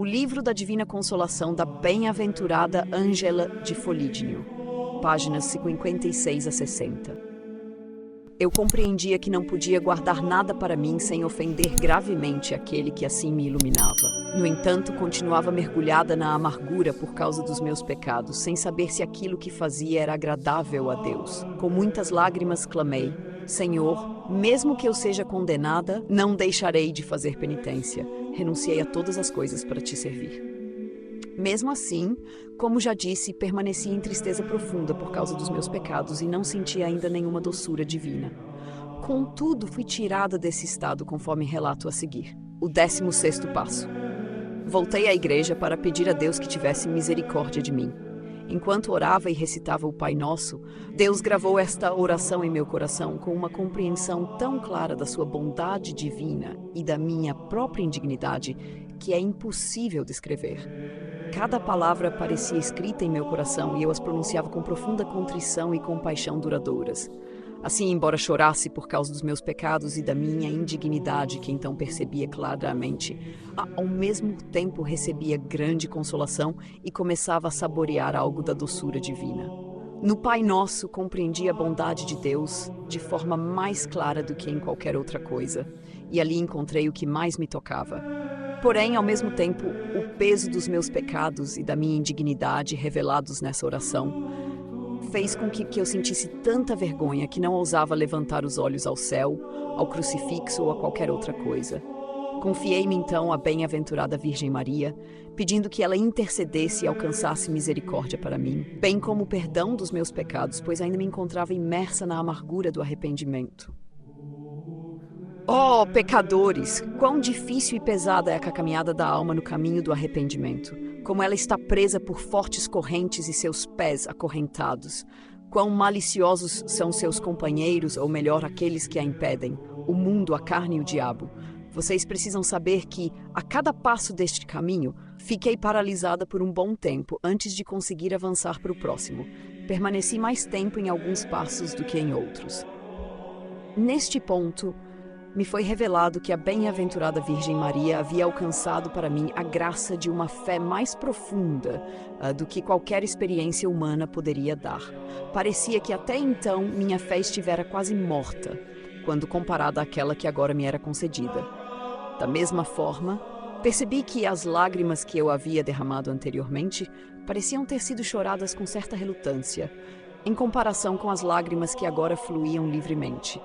Livro da Divina Consolação da Bem-aventurada Ângela de Foligno, páginas 56 a 60. Eu compreendia que não podia guardar nada para mim sem ofender gravemente aquele que assim me iluminava. No entanto, continuava mergulhada na amargura por causa dos meus pecados, sem saber se aquilo que fazia era agradável a Deus. Com muitas lágrimas clamei: Senhor, mesmo que eu seja condenada, não deixarei de fazer penitência. Renunciei a todas as coisas para te servir. Mesmo assim, como já disse, permaneci em tristeza profunda por causa dos meus pecados e não senti ainda nenhuma doçura divina. Contudo, fui tirada desse estado conforme relato a seguir. O 16º passo. Voltei à igreja para pedir a Deus que tivesse misericórdia de mim. Enquanto orava e recitava o Pai Nosso, Deus gravou esta oração em meu coração com uma compreensão tão clara da sua bondade divina e da minha própria indignidade que é impossível descrever. Cada palavra parecia escrita em meu coração e eu as pronunciava com profunda contrição e compaixão duradouras. Assim, embora chorasse por causa dos meus pecados e da minha indignidade, que então percebia claramente, ao mesmo tempo recebia grande consolação e começava a saborear algo da doçura divina. No Pai Nosso, compreendi a bondade de Deus de forma mais clara do que em qualquer outra coisa, e ali encontrei o que mais me tocava. Porém, ao mesmo tempo, o peso dos meus pecados e da minha indignidade revelados nessa oração fez com que eu sentisse tanta vergonha que não ousava levantar os olhos ao céu, ao crucifixo ou a qualquer outra coisa. Confiei-me então à bem-aventurada Virgem Maria, pedindo que ela intercedesse e alcançasse misericórdia para mim, bem como o perdão dos meus pecados, pois ainda me encontrava imersa na amargura do arrependimento. Oh, pecadores! Quão difícil e pesada é a caminhada da alma no caminho do arrependimento. Como ela está presa por fortes correntes e seus pés acorrentados. Quão maliciosos são seus companheiros, ou melhor, aqueles que a impedem, o mundo, a carne e o diabo. Vocês precisam saber que, a cada passo deste caminho, fiquei paralisada por um bom tempo antes de conseguir avançar para o próximo. Permaneci mais tempo em alguns passos do que em outros. Neste ponto, me foi revelado que a bem-aventurada Virgem Maria havia alcançado para mim a graça de uma fé mais profunda do que qualquer experiência humana poderia dar. Parecia que até então minha fé estivera quase morta, quando comparada àquela que agora me era concedida. Da mesma forma, percebi que as lágrimas que eu havia derramado anteriormente pareciam ter sido choradas com certa relutância, em comparação com as lágrimas que agora fluíam livremente.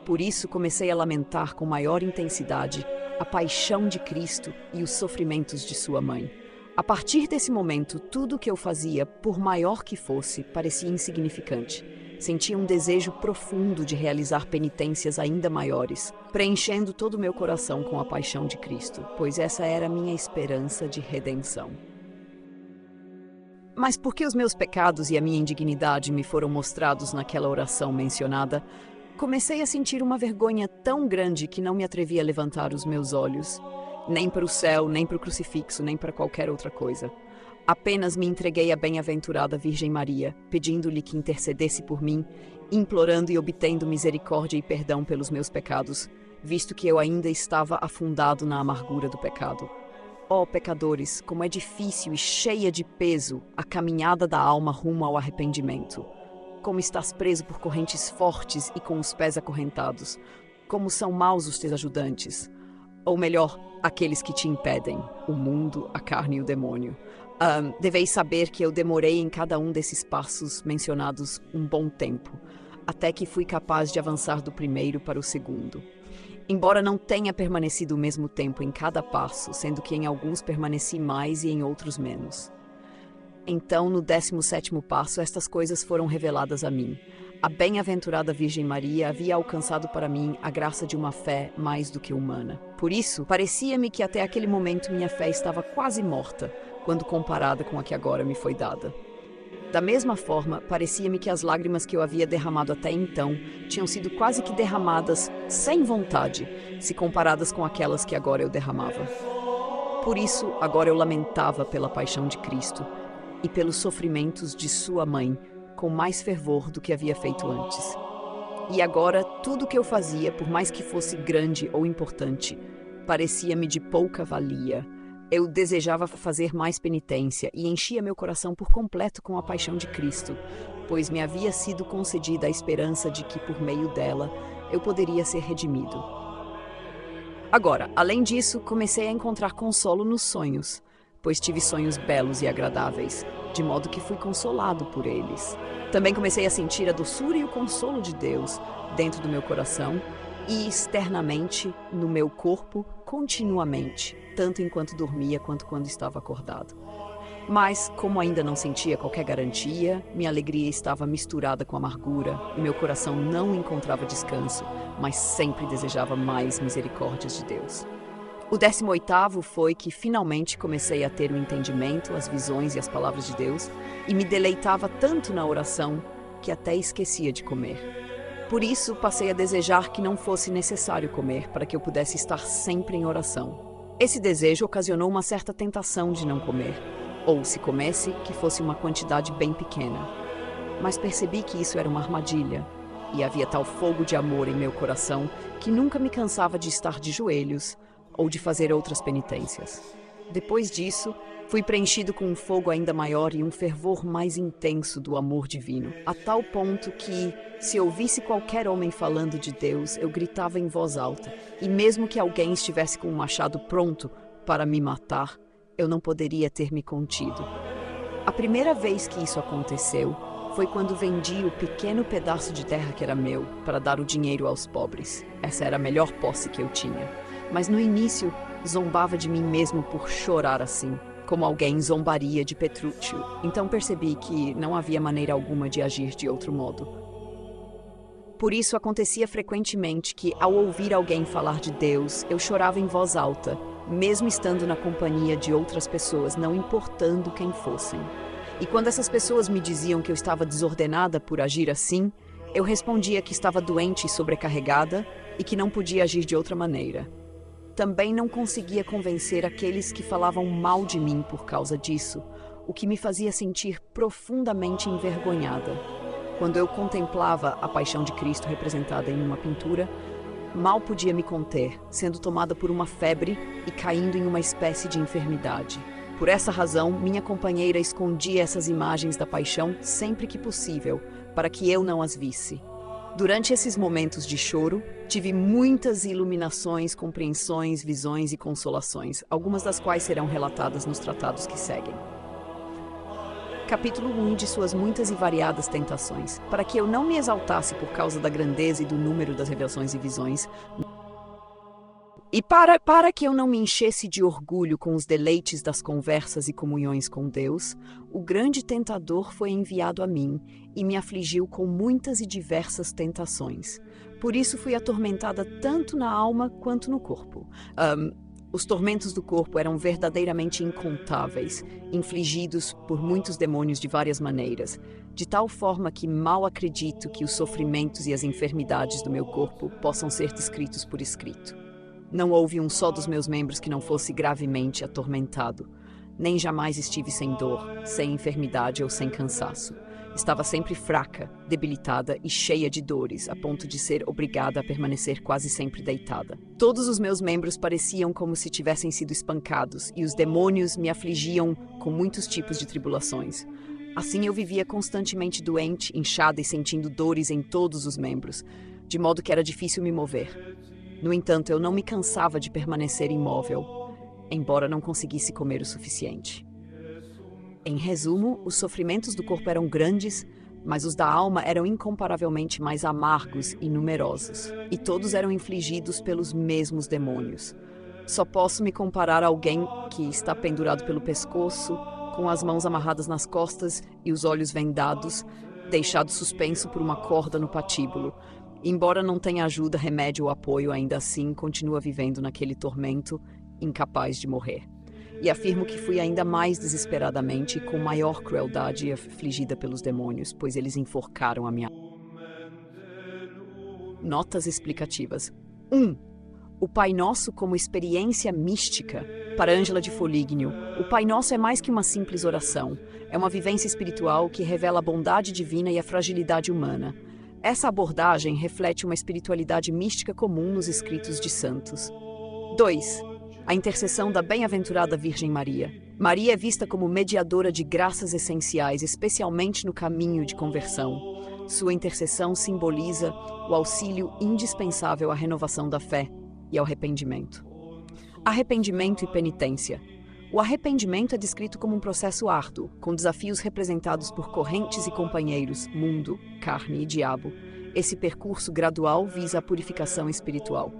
Por isso comecei a lamentar com maior intensidade a paixão de Cristo e os sofrimentos de sua mãe. A partir desse momento, tudo o que eu fazia, por maior que fosse, parecia insignificante. Sentia um desejo profundo de realizar penitências ainda maiores, preenchendo todo o meu coração com a paixão de Cristo, pois essa era a minha esperança de redenção. Mas por que os meus pecados e a minha indignidade me foram mostrados naquela oração mencionada? Comecei a sentir uma vergonha tão grande que não me atrevia a levantar os meus olhos, nem para o céu, nem para o crucifixo, nem para qualquer outra coisa. Apenas me entreguei à bem-aventurada Virgem Maria, pedindo-lhe que intercedesse por mim, implorando e obtendo misericórdia e perdão pelos meus pecados, visto que eu ainda estava afundado na amargura do pecado. Oh, pecadores, como é difícil e cheia de peso a caminhada da alma rumo ao arrependimento. Como estás preso por correntes fortes e com os pés acorrentados. Como são maus os teus ajudantes. Ou melhor, aqueles que te impedem, o mundo, a carne e o demônio. Deveis saber que eu demorei em cada um desses passos mencionados um bom tempo, até que fui capaz de avançar do primeiro para o segundo. Embora não tenha permanecido o mesmo tempo em cada passo, sendo que em alguns permaneci mais e em outros menos. Então, no 17º passo, estas coisas foram reveladas a mim. A bem-aventurada Virgem Maria havia alcançado para mim a graça de uma fé mais do que humana. Por isso, parecia-me que até aquele momento minha fé estava quase morta, quando comparada com a que agora me foi dada. Da mesma forma, parecia-me que as lágrimas que eu havia derramado até então tinham sido quase que derramadas sem vontade, se comparadas com aquelas que agora eu derramava. Por isso, agora eu lamentava pela paixão de Cristo e pelos sofrimentos de sua mãe, com mais fervor do que havia feito antes. E agora, tudo o que eu fazia, por mais que fosse grande ou importante, parecia-me de pouca valia, Eu desejava fazer mais penitência e enchia meu coração por completo com a paixão de Cristo, pois me havia sido concedida a esperança de que, por meio dela, eu poderia ser redimido. Agora, além disso, comecei a encontrar consolo nos sonhos, pois tive sonhos belos e agradáveis, de modo que fui consolado por eles. Também comecei a sentir a doçura e o consolo de Deus dentro do meu coração e externamente no meu corpo continuamente, tanto enquanto dormia quanto quando estava acordado. Mas, como ainda não sentia qualquer garantia, minha alegria estava misturada com amargura e meu coração não encontrava descanso, mas sempre desejava mais misericórdias de Deus. O 18º foi que finalmente comecei a ter o entendimento, as visões e as palavras de Deus, e me deleitava tanto na oração que até esquecia de comer. Por isso, passei a desejar que não fosse necessário comer para que eu pudesse estar sempre em oração. Esse desejo ocasionou uma certa tentação de não comer, ou, se comesse, que fosse uma quantidade bem pequena. Mas percebi que isso era uma armadilha, e havia tal fogo de amor em meu coração que nunca me cansava de estar de joelhos ou de fazer outras penitências. Depois disso, fui preenchido com um fogo ainda maior e um fervor mais intenso do amor divino, a tal ponto que, se ouvisse qualquer homem falando de Deus, eu gritava em voz alta, e mesmo que alguém estivesse com um machado pronto para me matar, eu não poderia ter me contido. A primeira vez que isso aconteceu foi quando vendi o pequeno pedaço de terra que era meu para dar o dinheiro aos pobres. Essa era a melhor posse que eu tinha. Mas no início, zombava de mim mesmo por chorar assim, como alguém zombaria de Petrúcio. Então percebi que não havia maneira alguma de agir de outro modo. Por isso acontecia frequentemente que, ao ouvir alguém falar de Deus, eu chorava em voz alta, mesmo estando na companhia de outras pessoas, não importando quem fossem. E quando essas pessoas me diziam que eu estava desordenada por agir assim, eu respondia que estava doente e sobrecarregada e que não podia agir de outra maneira. Também não conseguia convencer aqueles que falavam mal de mim por causa disso, o que me fazia sentir profundamente envergonhada. Quando eu contemplava a paixão de Cristo representada em uma pintura, mal podia me conter, sendo tomada por uma febre e caindo em uma espécie de enfermidade. Por essa razão, minha companheira escondia essas imagens da paixão sempre que possível, para que eu não as visse. Durante esses momentos de choro, tive muitas iluminações, compreensões, visões e consolações, algumas das quais serão relatadas nos tratados que seguem. Capítulo 1 de suas muitas e variadas tentações. Para que eu não me exaltasse por causa da grandeza e do número das revelações e visões, e para que eu não me enchesse de orgulho com os deleites das conversas e comunhões com Deus, o grande tentador foi enviado a mim e me afligiu com muitas e diversas tentações. Por isso fui atormentada tanto na alma quanto no corpo. Os tormentos do corpo eram verdadeiramente incontáveis, infligidos por muitos demônios de várias maneiras, de tal forma que mal acredito que os sofrimentos e as enfermidades do meu corpo possam ser descritos por escrito. Não houve um só dos meus membros que não fosse gravemente atormentado. Nem jamais estive sem dor, sem enfermidade ou sem cansaço. Estava sempre fraca, debilitada e cheia de dores, a ponto de ser obrigada a permanecer quase sempre deitada. Todos os meus membros pareciam como se tivessem sido espancados, e os demônios me afligiam com muitos tipos de tribulações. Assim eu vivia constantemente doente, inchada e sentindo dores em todos os membros, de modo que era difícil me mover. No entanto, eu não me cansava de permanecer imóvel, embora não conseguisse comer o suficiente. Em resumo, os sofrimentos do corpo eram grandes, mas os da alma eram incomparavelmente mais amargos e numerosos, e todos eram infligidos pelos mesmos demônios. Só posso me comparar a alguém que está pendurado pelo pescoço, com as mãos amarradas nas costas e os olhos vendados, deixado suspenso por uma corda no patíbulo. Embora não tenha ajuda, remédio ou apoio, ainda assim continua vivendo naquele tormento, incapaz de morrer. E afirmo que fui ainda mais desesperadamente e com maior crueldade afligida pelos demônios, pois eles enforcaram a minha... Notas explicativas. 1. O Pai Nosso como experiência mística. Para Ângela de Foligno, o Pai Nosso é mais que uma simples oração. É uma vivência espiritual que revela a bondade divina e a fragilidade humana. Essa abordagem reflete uma espiritualidade mística comum nos escritos de santos. 2. A intercessão da bem-aventurada Virgem Maria. Maria é vista como mediadora de graças essenciais, especialmente no caminho de conversão. Sua intercessão simboliza o auxílio indispensável à renovação da fé e ao arrependimento. Arrependimento e penitência. O arrependimento é descrito como um processo árduo, com desafios representados por correntes e companheiros, mundo, carne e diabo. Esse percurso gradual visa a purificação espiritual.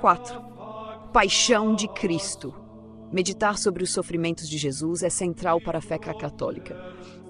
4. Paixão de Cristo. Meditar sobre os sofrimentos de Jesus é central para a fé católica.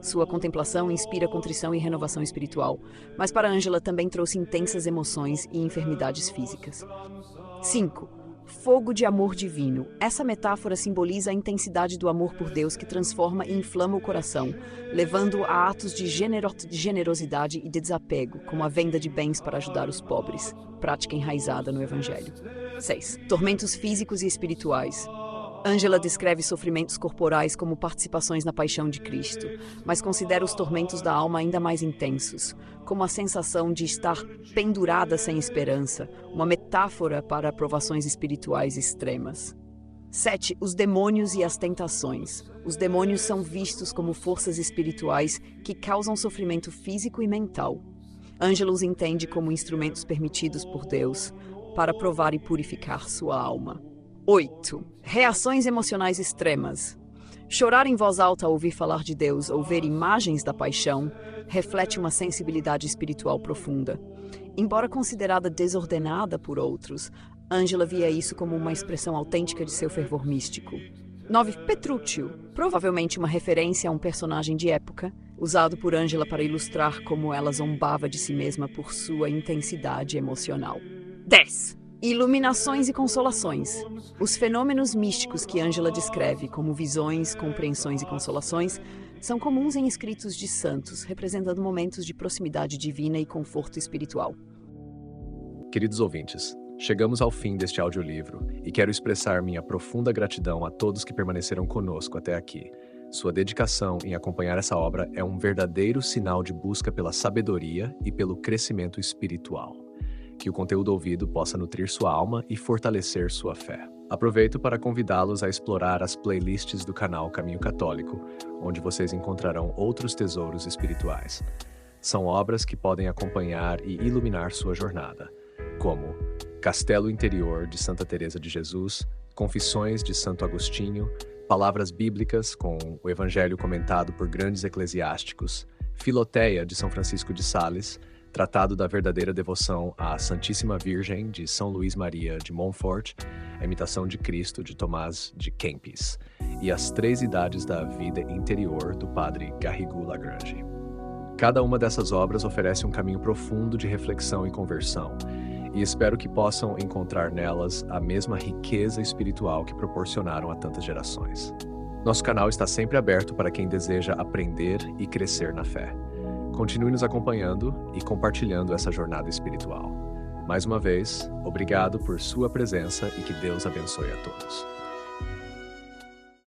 Sua contemplação inspira contrição e renovação espiritual, mas para Ângela também trouxe intensas emoções e enfermidades físicas. 5. Fogo de amor divino. Essa metáfora simboliza a intensidade do amor por Deus que transforma e inflama o coração, levando-o a atos de generosidade e de desapego, como a venda de bens para ajudar os pobres, prática enraizada no Evangelho. 6. Tormentos físicos e espirituais. Ângela descreve sofrimentos corporais como participações na paixão de Cristo, mas considera os tormentos da alma ainda mais intensos, como a sensação de estar pendurada sem esperança, uma metáfora para provações espirituais extremas. 7. Os demônios e as tentações. Os demônios são vistos como forças espirituais que causam sofrimento físico e mental. Ângela os entende como instrumentos permitidos por Deus para provar e purificar sua alma. 8. Reações emocionais extremas. Chorar em voz alta ao ouvir falar de Deus ou ver imagens da paixão reflete uma sensibilidade espiritual profunda. Embora considerada desordenada por outros, Ângela via isso como uma expressão autêntica de seu fervor místico. 9. Petrúcio. Provavelmente uma referência a um personagem de época, usado por Ângela para ilustrar como ela zombava de si mesma por sua intensidade emocional. 10. Iluminações e consolações. Os fenômenos místicos que Ângela descreve, como visões, compreensões e consolações, são comuns em escritos de santos, representando momentos de proximidade divina e conforto espiritual. Queridos ouvintes, chegamos ao fim deste audiolivro e quero expressar minha profunda gratidão a todos que permaneceram conosco até aqui. Sua dedicação em acompanhar essa obra é um verdadeiro sinal de busca pela sabedoria e pelo crescimento espiritual. Que o conteúdo ouvido possa nutrir sua alma e fortalecer sua fé. Aproveito para convidá-los a explorar as playlists do canal Caminho Católico, onde vocês encontrarão outros tesouros espirituais. São obras que podem acompanhar e iluminar sua jornada, como Castelo Interior de Santa Teresa de Jesus, Confissões de Santo Agostinho, Palavras Bíblicas com o Evangelho comentado por grandes eclesiásticos, Filoteia de São Francisco de Sales, Tratado da Verdadeira Devoção à Santíssima Virgem, de São Luís Maria de Montfort, A Imitação de Cristo, de Tomás de Kempis, e As Três Idades da Vida Interior, do padre Garrigou Lagrange. Cada uma dessas obras oferece um caminho profundo de reflexão e conversão, e espero que possam encontrar nelas a mesma riqueza espiritual que proporcionaram a tantas gerações. Nosso canal está sempre aberto para quem deseja aprender e crescer na fé. Continue nos acompanhando e compartilhando essa jornada espiritual. Mais uma vez, obrigado por sua presença e que Deus abençoe a todos.